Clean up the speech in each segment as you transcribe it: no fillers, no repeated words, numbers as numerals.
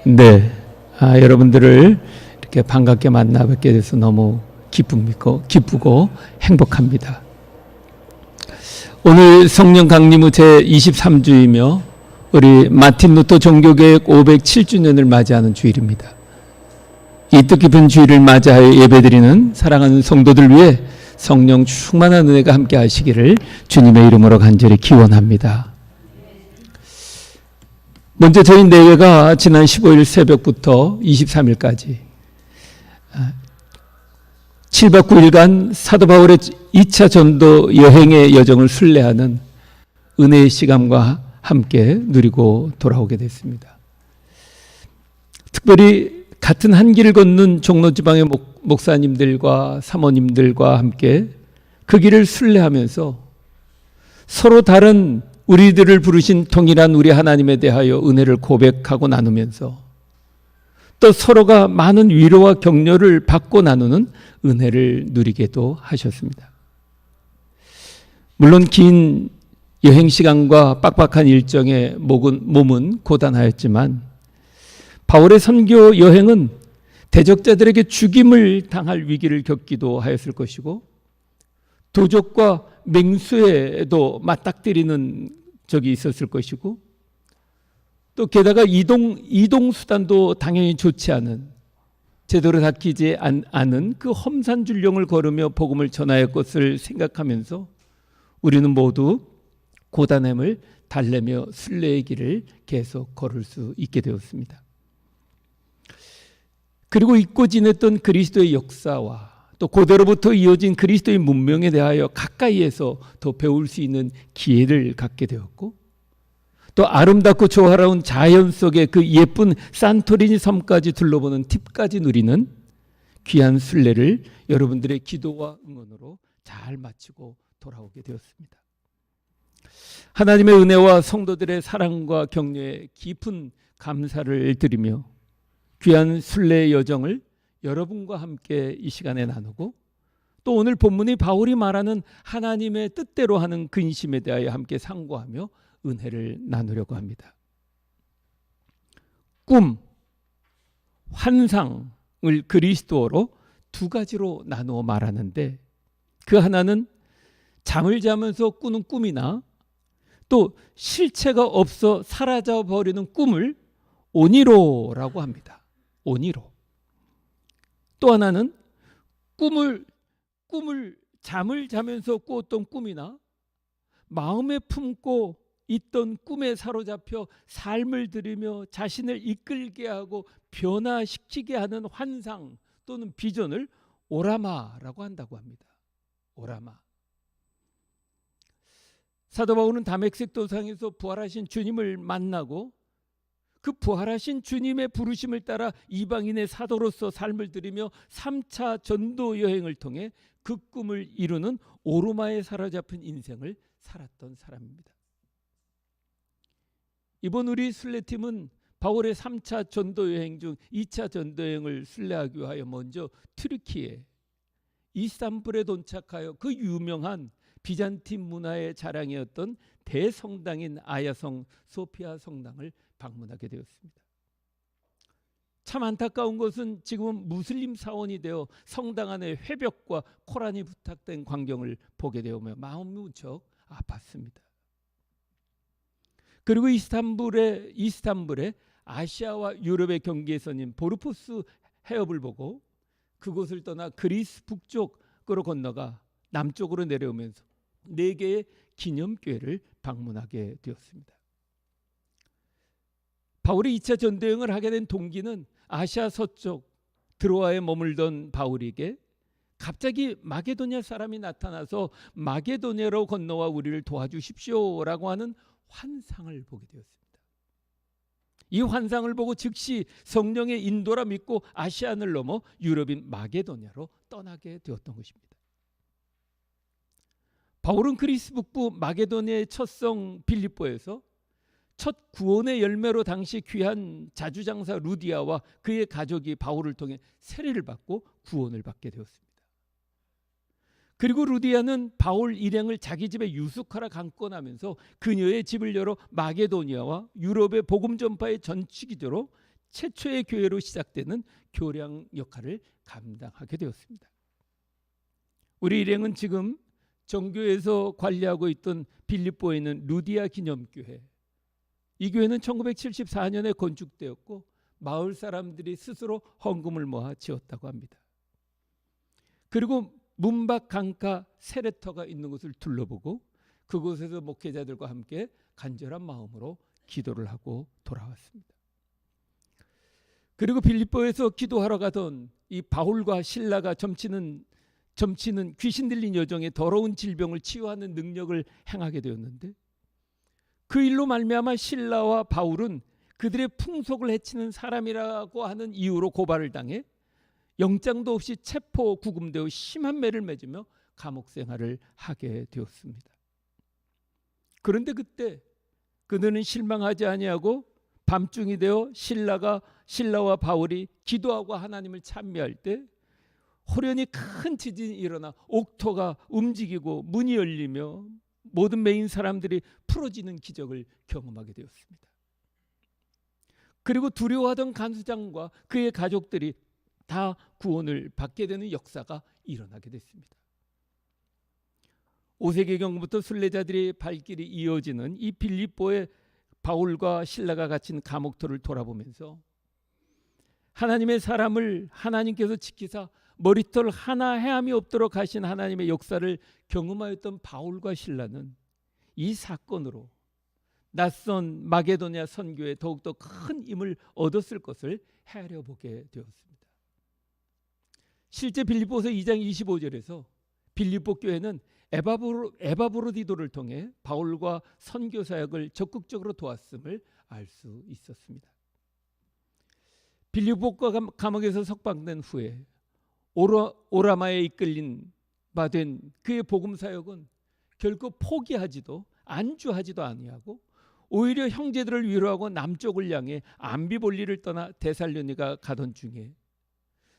네, 여러분들을 이렇게 반갑게 만나 뵙게 돼서 너무 기쁘고 행복합니다. 오늘 성령 강림 후 제23주이며 우리 마틴 루터 종교개혁 507주년을 맞이하는 주일입니다. 이 뜻깊은 주일을 맞이하여 예배드리는 사랑하는 성도들 위해 성령 충만한 은혜가 함께 하시기를 주님의 이름으로 간절히 기원합니다. 먼저 저희 내외가 지난 15일 새벽부터 23일까지 7박 9일간 사도 바울의 2차 전도 여행의 여정을 순례하는 은혜의 시간과 함께 누리고 돌아오게 됐습니다. 특별히 같은 한 길을 걷는 종로지방의 목사님들과 사모님들과 함께 그 길을 순례하면서 서로 다른 우리들을 부르신 동일한 우리 하나님에 대하여 은혜를 고백하고 나누면서 또 서로가 많은 위로와 격려를 받고 나누는 은혜를 누리게도 하셨습니다. 물론 긴 여행 시간과 빡빡한 일정에 몸은 고단하였지만 바울의 선교 여행은 대적자들에게 죽임을 당할 위기를 겪기도 하였을 것이고 도적과 맹수에도 맞닥뜨리는 적이 있었을 것이고 또 게다가 이동 수단도 당연히 좋지 않은 제대로 닦이지 않은 그 험산 줄령을 걸으며 복음을 전하였 것을 생각하면서 우리는 모두 고단함을 달래며 순례의 길을 계속 걸을 수 있게 되었습니다. 그리고 잊고 지냈던 그리스도의 역사와 또 고대로부터 이어진 그리스도의 문명에 대하여 가까이에서 더 배울 수 있는 기회를 갖게 되었고 또 아름답고 조화로운 자연 속의 그 예쁜 산토리니 섬까지 둘러보는 팁까지 누리는 귀한 순례를 여러분들의 기도와 응원으로 잘 마치고 돌아오게 되었습니다. 하나님의 은혜와 성도들의 사랑과 격려에 깊은 감사를 드리며 귀한 순례의 여정을 여러분과 함께 이 시간에 나누고 또 오늘 본문이 바울이 말하는 하나님의 뜻대로 하는 근심에 대하여 함께 상고하며 은혜를 나누려고 합니다. 꿈, 환상을 그리스도어로 두 가지로 나누어 말하는데 그 하나는 잠을 자면서 꾸는 꿈이나 또 실체가 없어 사라져버리는 꿈을 오니로라고 합니다. 오니로. 또 하나는 잠을 자면서 꾸었던 꿈이나 마음에 품고 있던 꿈에 사로잡혀 삶을 들이며 자신을 이끌게 하고 변화시키게 하는 환상 또는 비전을 오라마라고 한다고 합니다. 오라마. 사도 바울은 다메섹 도상에서 부활하신 주님을 만나고 그 부활하신 주님의 부르심을 따라 이방인의 사도로서 삶을 들이며 3차 전도 여행을 통해 그 꿈을 이루는 오르마에 사로잡힌 인생을 살았던 사람입니다. 이번 우리 순례팀은 바울의 3차 전도 여행 중 2차 전도 여행을 순례하기 위하여 먼저 튀르키예, 이스탄불에 도착하여 그 유명한 비잔틴 문화의 자랑이었던 대성당인 아야성 소피아 성당을 방문하게 되었습니다. 참 안타까운 것은 지금은 무슬림 사원이 되어 성당 안에 회벽과 코란이 부탁된 광경을 보게 되오며 마음이 무척 아팠습니다. 그리고 이스탄불의 아시아와 유럽의 경계선인 보르포스 해협을 보고 그곳을 떠나 그리스 북쪽으로 건너가 남쪽으로 내려오면서 4개의 기념교회를 방문하게 되었습니다. 바울이 2차 전도여행을 하게 된 동기는 아시아 서쪽 드로아에 머물던 바울에게 갑자기 마게도냐 사람이 나타나서 마게도냐로 건너와 우리를 도와주십시오라고 하는 환상을 보게 되었습니다. 이 환상을 보고 즉시 성령의 인도라 믿고 아시안을 넘어 유럽인 마게도냐로 떠나게 되었던 것입니다. 바울은 그리스 북부 마게도냐의 첫 성 빌립보에서 첫 구원의 열매로 당시 귀한 자주장사 루디아와 그의 가족이 바울을 통해 세례를 받고 구원을 받게 되었습니다. 그리고 루디아는 바울 일행을 자기 집에 유숙하라 강권하면서 그녀의 집을 열어 마게도니아와 유럽의 복음 전파의 전치기조로 최초의 교회로 시작되는 교량 역할을 감당하게 되었습니다. 우리 일행은 지금 정교에서 관리하고 있던 빌립보에 있는 루디아 기념교회, 이 교회는 1974년에 건축되었고 마을 사람들이 스스로 헌금을 모아 지었다고 합니다. 그리고 문밖 강가 세례터가 있는 곳을 둘러보고 그곳에서 목회자들과 함께 간절한 마음으로 기도를 하고 돌아왔습니다. 그리고 빌립보에서 기도하러 가던 이 바울과 실라가 점치는 귀신 들린 여종의 더러운 질병을 치유하는 능력을 행하게 되었는데, 그 일로 말미암아 실라와 바울은 그들의 풍속을 해치는 사람이라고 하는 이유로 고발을 당해 영장도 없이 체포 구금되어 심한 매를 맺으며 감옥 생활을 하게 되었습니다. 그런데 그때 그들은 실망하지 아니하고 밤중이 되어 실라와 바울이 기도하고 하나님을 찬미할 때 호련히 큰 지진이 일어나 옥토가 움직이고 문이 열리며 모든 매인 사람들이 풀어지는 기적을 경험하게 되었습니다. 그리고 두려워하던 간수장과 그의 가족들이 다 구원을 받게 되는 역사가 일어나게 됐습니다. 5세기경부터 순례자들의 발길이 이어지는 이 빌립보의 바울과 실라가 갇힌 감옥터를 돌아보면서 하나님의 사람을 하나님께서 지키사 머리털 하나 헤함이 없도록 하신 하나님의 역사를 경험하였던 바울과 실라는 이 사건으로 낯선 마게도냐 선교에 더욱더 큰 힘을 얻었을 것을 헤아려 보게 되었습니다. 실제 빌립보서 2장 25절에서 빌립보 교회는 에바브로디도를 통해 바울과 선교 사역을 적극적으로 도왔음을 알 수 있었습니다. 빌립보 감옥에서 석방된 후에 오라마에 이끌린 바 된 그의 복음 사역은 결코 포기하지도 안주하지도 아니하고 오히려 형제들을 위로하고 남쪽을 향해 암비볼리를 떠나 데살로니가 가던 중에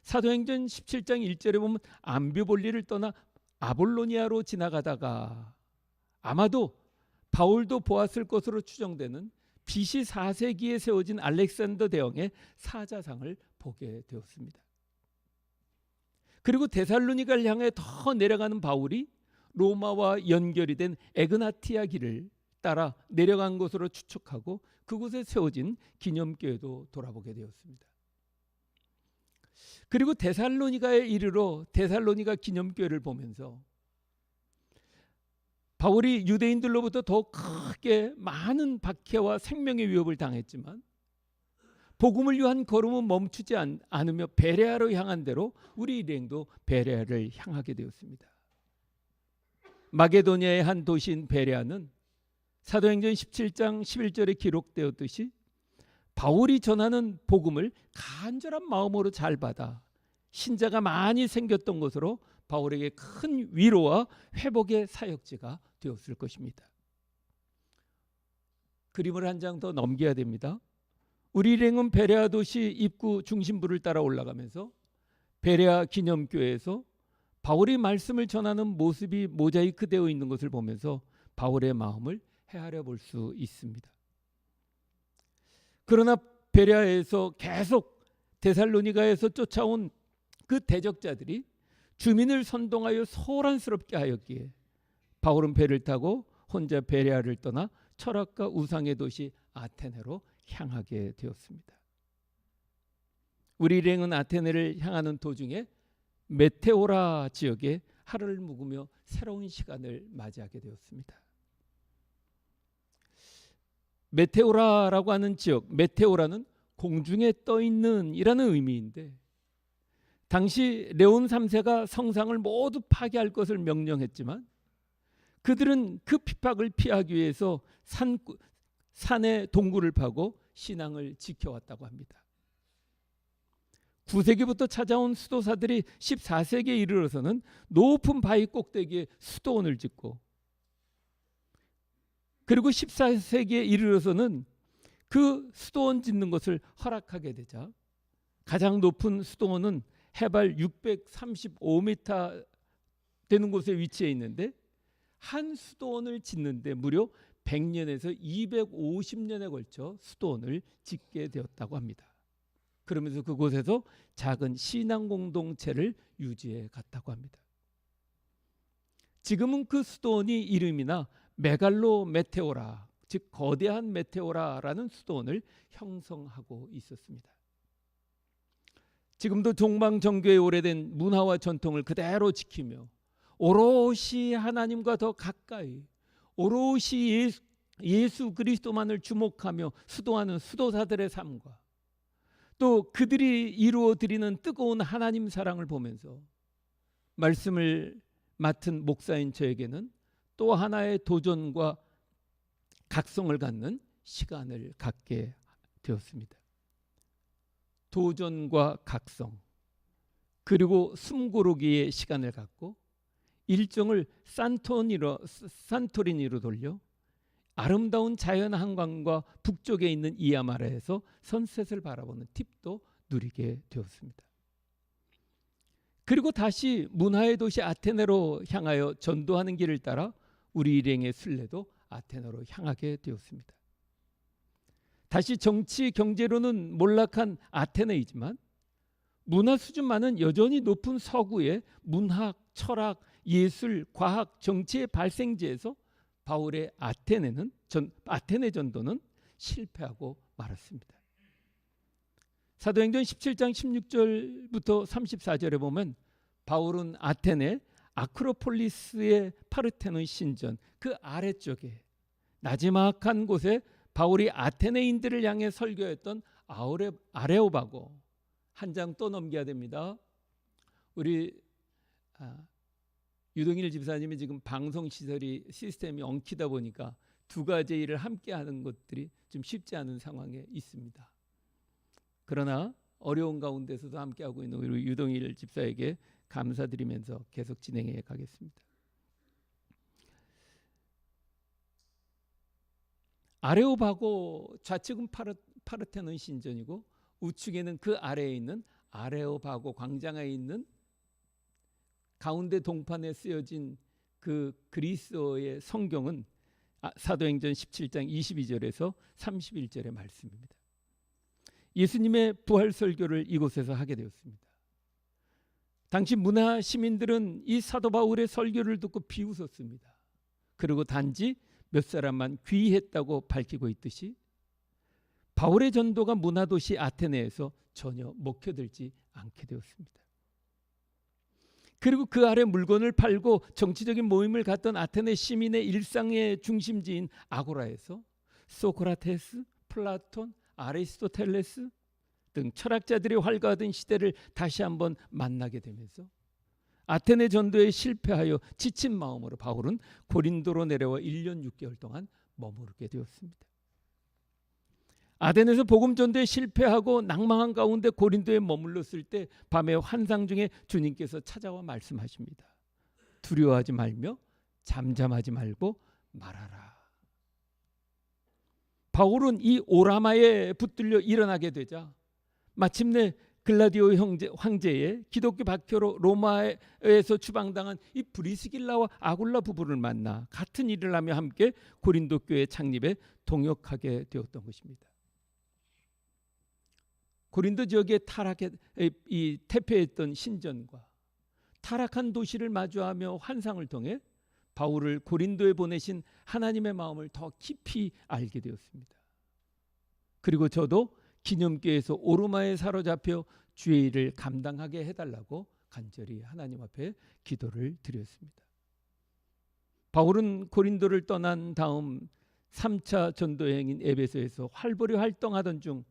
사도행전 17장 1절에 보면 암비볼리를 떠나 아볼로니아로 지나가다가 아마도 바울도 보았을 것으로 추정되는 BC 4세기에 세워진 알렉산더 대왕의 사자상을 보게 되었습니다. 그리고 데살로니가를 향해 더 내려가는 바울이 로마와 연결이 된 에그나티아 길을 따라 내려간 것으로 추측하고 그곳에 세워진 기념교회도 돌아보게 되었습니다. 그리고 데살로니가에 이르러 데살로니가 기념교회를 보면서 바울이 유대인들로부터 더 크게 많은 박해와 생명의 위협을 당했지만 복음을 위한 걸음은 멈추지 않으며 베레아로 향한 대로 우리 일행도 베레아를 향하게 되었습니다. 마게도니아의 한 도시인 베레아는 사도행전 17장 11절에 기록되었듯이 바울이 전하는 복음을 간절한 마음으로 잘 받아 신자가 많이 생겼던 것으로 바울에게 큰 위로와 회복의 사역지가 되었을 것입니다. 그림을 한 장 더 넘겨야 됩니다. 우리 일행은 베레아 도시 입구 중심부를 따라 올라가면서 베레아 기념교회에서 바울이 말씀을 전하는 모습이 모자이크 되어 있는 것을 보면서 바울의 마음을 헤아려 볼 수 있습니다. 그러나 베레아에서 계속 데살로니가에서 쫓아온 그 대적자들이 주민을 선동하여 소란스럽게 하였기에 바울은 배를 타고 혼자 베레아를 떠나 철학과 우상의 도시 아테네로 향하게 되었습니다. 우리 일행은 아테네를 향하는 도중에 메테오라 지역에 하루를 묵으며 새로운 시간을 맞이하게 되었습니다. 메테오라라고 하는 지역, 메테오라는 공중에 떠 있는 이라는 의미인데 당시 레온 3세가 성상을 모두 파괴할 것을 명령했지만 그들은 그 핍박을 피하기 위해서 산에 동굴을 파고 신앙을 지켜왔다고 합니다. 9세기부터 찾아온 수도사들이 14세기에 이르러서는 높은 바위 꼭대기에 수도원을 짓고 그리고 14세기에 이르러서는 그 수도원 짓는 것을 허락하게 되자 가장 높은 수도원은 해발 635m 되는 곳에 위치해 있는데 한 수도원을 짓는데 무려 100년에서 250년에 걸쳐 수도원을 짓게 되었다고 합니다. 그러면서 그곳에서 작은 신앙 공동체를 유지해 갔다고 합니다. 지금은 그 수도원이 이름이나 메갈로 메테오라, 즉 거대한 메테오라라는 수도원을 형성하고 있었습니다. 지금도 종방정교의 오래된 문화와 전통을 그대로 지키며 오롯이 하나님과 더 가까이, 오롯이 예수 그리스도만을 주목하며 수도하는 수도사들의 삶과 또 그들이 이루어 드리는 뜨거운 하나님 사랑을 보면서 말씀을 맡은 목사인 저에게는 또 하나의 도전과 각성을 갖는 시간을 갖게 되었습니다. 도전과 각성, 그리고 숨고르기의 시간을 갖고 일정을 산토리니로 돌려 아름다운 자연 한강과 북쪽에 있는 이아마라에서 선셋을 바라보는 팁도 누리게 되었습니다. 그리고 다시 문화의 도시 아테네로 향하여 전도하는 길을 따라 우리 일행의 순례도 아테네로 향하게 되었습니다. 다시 정치 경제로는 몰락한 아테네이지만 문화 수준만은 여전히 높은 서구의 문학, 철학, 예술, 과학, 정치의 발생지에서 바울의 아테네 전도는 실패하고 말았습니다. 사도행전 17장 16절부터 34절에 보면 바울은 아테네 아크로폴리스의 파르테논 신전 그 아래쪽에 나지막한 곳에 바울이 아테네인들을 향해 설교했던 아레오바고, 한 장 또 넘겨야 됩니다. 우리 유동일 집사님이 지금 방송 시스템이 엉키다 보니까 두 가지 일을 함께 하는 것들이 좀 쉽지 않은 상황에 있습니다. 그러나 어려운 가운데서도 함께하고 있는 우리 유동일 집사에게 감사드리면서 계속 진행해 가겠습니다. 아레오바고 좌측은 파르테논 신전이고 우측에는 그 아래에 있는 아레오바고 광장에 있는 가운데 동판에 쓰여진 그 그리스어의 성경은 사도행전 17장 22절에서 31절의 말씀입니다. 예수님의 부활 설교를 이곳에서 하게 되었습니다. 당시 문화 시민들은 이 사도 바울의 설교를 듣고 비웃었습니다. 그리고 단지 몇 사람만 귀했다고 밝히고 있듯이 바울의 전도가 문화도시 아테네에서 전혀 먹혀들지 않게 되었습니다. 그리고 그 아래 물건을 팔고 정치적인 모임을 갖던 아테네 시민의 일상의 중심지인 아고라에서 소크라테스, 플라톤, 아리스토텔레스 등 철학자들이 활가하던 시대를 다시 한번 만나게 되면서 아테네 전도에 실패하여 지친 마음으로 바울은 고린도로 내려와 1년 6개월 동안 머무르게 되었습니다. 아덴에서 복음 전도에 실패하고 낭망한 가운데 고린도에 머물렀을 때 밤에 환상 중에 주님께서 찾아와 말씀하십니다. 두려워하지 말며 잠잠하지 말고 말하라. 바울은 이 오라마에 붙들려 일어나게 되자 마침내 글라디오 황제의 기독교 박혀로 로마에서 추방당한 이 브리스길라와 아굴라 부부를 만나 같은 일을 하며 함께 고린도 교회 창립에 동역하게 되었던 것입니다. 고린도 지역에 태폐했던 신전과 타락한 도시를 마주하며 환상을 통해 바울을 고린도에 보내신 하나님의 마음을 더 깊이 알게 되었습니다. 그리고 저도 기념교회에서 오르마에 사로잡혀 주의 일을 감당하게 해달라고 간절히 하나님 앞에 기도를 드렸습니다. 바울은 고린도를 떠난 다음 3차 전도여행인 에베소에서 활발히 활동하던 중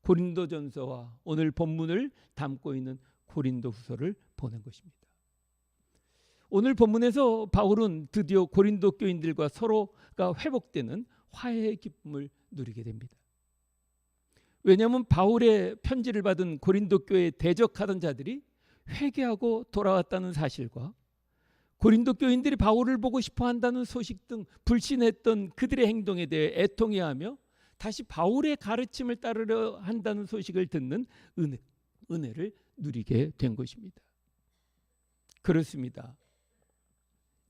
고린도전서와 오늘 본문을 담고 있는 고린도후서를 보낸 것입니다. 오늘 본문에서 바울은 드디어 고린도 교인들과 서로가 회복되는 화해의 기쁨을 누리게 됩니다. 왜냐하면 바울의 편지를 받은 고린도 교회에 대적하던 자들이 회개하고 돌아왔다는 사실과 고린도 교인들이 바울을 보고 싶어 한다는 소식 등 불신했던 그들의 행동에 대해 애통해하며 다시 바울의 가르침을 따르려 한다는 소식을 듣는 은혜를 누리게 된 것입니다. 그렇습니다.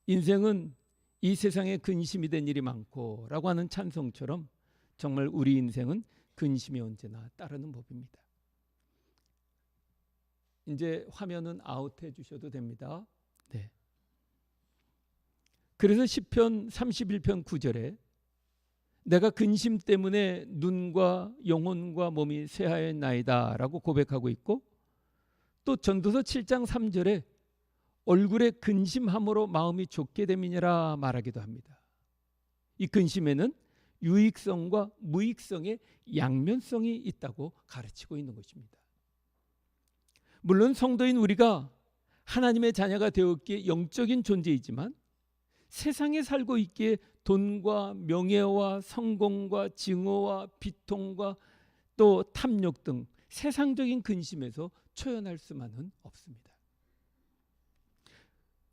인생은 이 세상에 근심이 된 일이 많고 라고 하는 찬송처럼 정말 우리 인생은 근심이 언제나 따르는 법입니다. 이제 화면은 아웃해 주셔도 됩니다. 네. 그래서 시편 31편 9절에 내가 근심 때문에 눈과 영혼과 몸이 쇠하였나이다 라고 고백하고 있고, 또 전도서 7장 3절에 얼굴에 근심함으로 마음이 좁게 됨이니라 말하기도 합니다. 이 근심에는 유익성과 무익성의 양면성이 있다고 가르치고 있는 것입니다. 물론 성도인 우리가 하나님의 자녀가 되었기에 영적인 존재이지만 세상에 살고 있기에 돈과 명예와 성공과 증오와 비통과 또 탐욕 등 세상적인 근심에서 초연할 수만은 없습니다.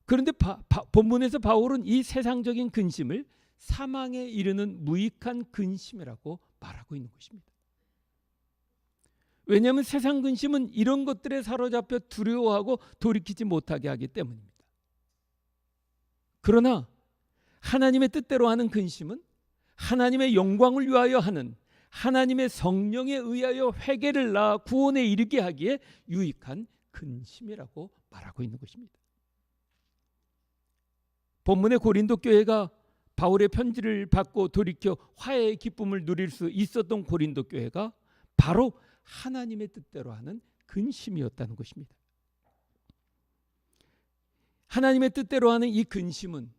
그런데 본문에서 바울은 이 세상적인 근심을 사망에 이르는 무익한 근심이라고 말하고 있는 것입니다. 왜냐하면 세상 근심은 이런 것들에 사로잡혀 두려워하고 돌이키지 못하게 하기 때문입니다. 그러나 하나님의 뜻대로 하는 근심은 하나님의 영광을 위하여 하는, 하나님의 성령에 의하여 회개를 낳아 구원에 이르게 하기에 유익한 근심이라고 말하고 있는 것입니다. 본문의 고린도 교회가 바울의 편지를 받고 돌이켜 화해의 기쁨을 누릴 수 있었던 고린도 교회가 바로 하나님의 뜻대로 하는 근심이었다는 것입니다. 하나님의 뜻대로 하는 이 근심은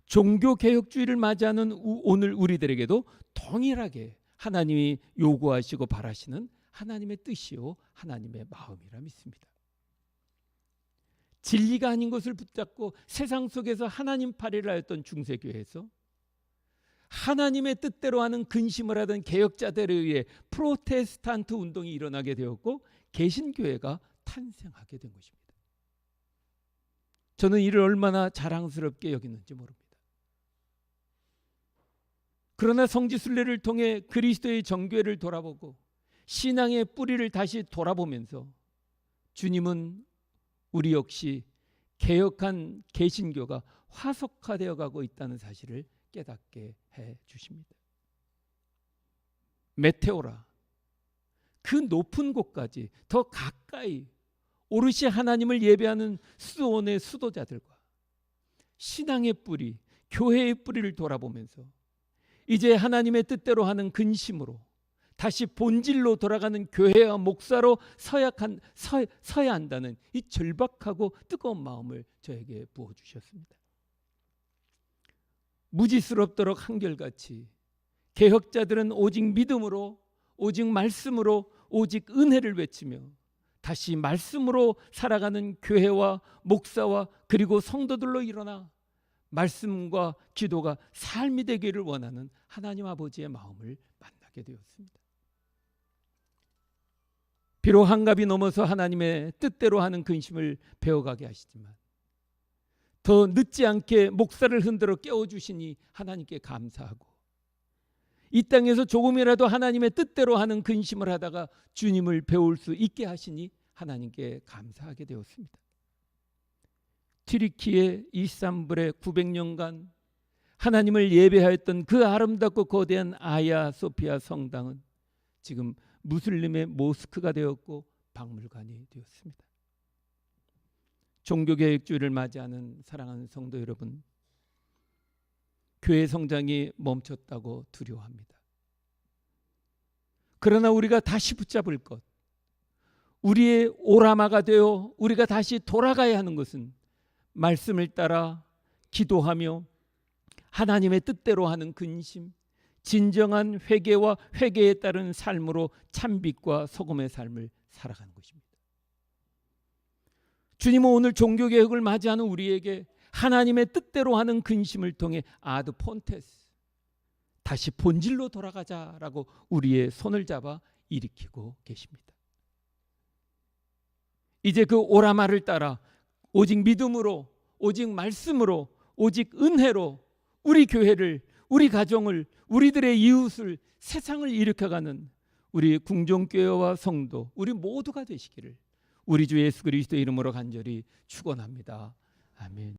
종교개혁주의를 맞이하는 오늘 우리들에게도 동일하게 하나님이 요구하시고 바라시는 하나님의 뜻이요 하나님의 마음이라 믿습니다. 진리가 아닌 것을 붙잡고 세상 속에서 하나님 파리를 하였던 중세교회에서 하나님의 뜻대로 하는 근심을 하던 개혁자들에 의해 프로테스탄트 운동이 일어나게 되었고 개신교회가 탄생하게 된 것입니다. 저는 이를 얼마나 자랑스럽게 여기는지 모릅니다. 그러나 성지순례를 통해 그리스도의 정교회를 돌아보고 신앙의 뿌리를 다시 돌아보면서 주님은 우리 역시 개혁한 개신교가 화석화되어 가고 있다는 사실을 깨닫게 해 주십니다. 메테오라, 그 높은 곳까지 더 가까이 오롯이 하나님을 예배하는 수도원의 수도자들과 신앙의 뿌리, 교회의 뿌리를 돌아보면서 이제 하나님의 뜻대로 하는 근심으로 다시 본질로 돌아가는 교회와 목사로 서야 한다는 이 절박하고 뜨거운 마음을 저에게 부어주셨습니다. 무지스럽도록 한결같이 개혁자들은 오직 믿음으로, 오직 말씀으로, 오직 은혜를 외치며 다시 말씀으로 살아가는 교회와 목사와 그리고 성도들로 일어나 말씀과 기도가 삶이 되기를 원하는 하나님 아버지의 마음을 만나게 되었습니다. 비록 한갑이 넘어서 하나님의 뜻대로 하는 근심을 배워가게 하시지만 더 늦지 않게 목사를 흔들어 깨워주시니 하나님께 감사하고, 이 땅에서 조금이라도 하나님의 뜻대로 하는 근심을 하다가 주님을 배울 수 있게 하시니 하나님께 감사하게 되었습니다. 튀르키예 이스탄불의 900년간 하나님을 예배하였던 그 아름답고 거대한 아야 소피아 성당은 지금 무슬림의 모스크가 되었고 박물관이 되었습니다. 종교개혁주의를 맞이하는 사랑하는 성도 여러분, 교회 성장이 멈췄다고 두려워합니다. 그러나 우리가 다시 붙잡을 것, 우리의 오라마가 되어 우리가 다시 돌아가야 하는 것은 말씀을 따라 기도하며 하나님의 뜻대로 하는 근심, 진정한 회개와 회개에 따른 삶으로 참빛과 소금의 삶을 살아가는 것입니다. 주님은 오늘 종교개혁을 맞이하는 우리에게 하나님의 뜻대로 하는 근심을 통해 아드 폰테스, 다시 본질로 돌아가자라고 우리의 손을 잡아 일으키고 계십니다. 이제 그 오라마를 따라 오직 믿음으로, 오직 말씀으로, 오직 은혜로 우리 교회를, 우리 가정을, 우리들의 이웃을, 세상을 일으켜가는 우리 궁정교회와 성도, 우리 모두가 되시기를 우리 주 예수 그리스도의 이름으로 간절히 축원합니다. 아멘.